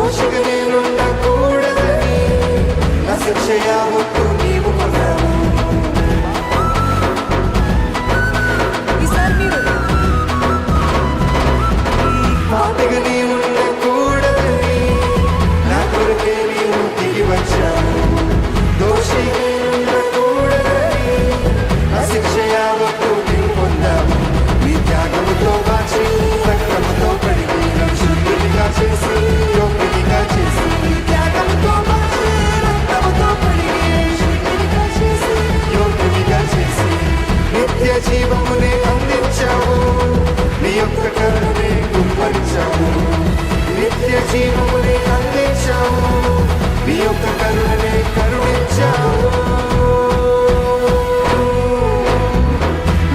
దోషిగా నేనుండకూడదని నా శిక్ష యావత్తు నీవు కొన్నావు. పాపిగా నేనుండకూడదని నా కొరకే నీవు దిగి వచ్చావు. దోషిగా నేనుండకూడదని నా శిక్ష యావత్తు నీవు పొందావు. నీ త్యాగముతో కాచి రక్తముతో కడిగి నన్ను శుద్ధిగా చేసి యోగ్యునిగా చేసి, నీ త్యాగముతో కాచి రక్తముతో కడిగి శుద్ధిగా చేసి యోగ్యునిగా చేసి, నిత్య జీవమునే అందించావు. నీ యొక్క కరుణనే కుమ్మరించావు. నిత్య జీవమునే అందించావు. నీ యొక్క కరుణనే కరుణించావు.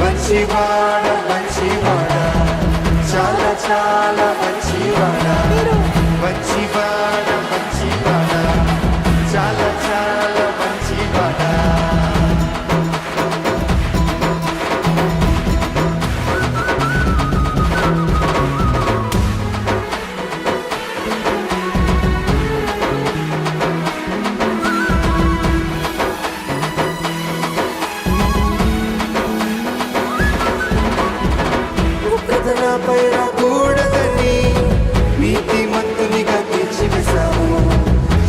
మంచివాడ మంచివాడ చాలా చాలా మంచివాడ. మంచివాడ మంచివాడ చాలా చాలా మంచివాడ. నాపై రాకూడదని నీతిమంతునిగా తీర్చివేశావు.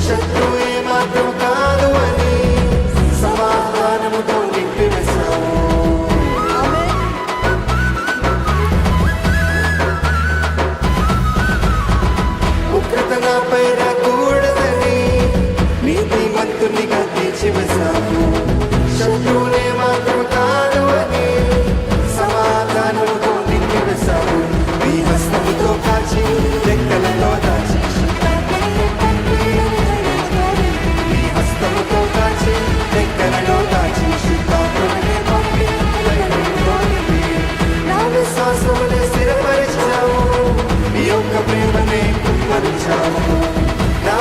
శత్రువు ఏమాత్రం కాదు అని సమాధానముతో నింపివేశావు. ఉగ్రత నాపై రాకూడదని నీతిమంతునిగా తీర్చివేశావు. శత్రువు ఏమాత్రం కాదు అని సమాధానముతో నింపివేశావు. నీ హస్తముతో కాచి రెక్కలతో దాచి, నీ హస్తముతో కాచి రెక్కలలో దాచి, శుద్ధాత్మనే పంపి ధైర్యంతో నింపి నా విశ్వాసమునే స్థిరపరిచావు. నీ యొక్క ప్రేమనే కుమ్మరించావు. నా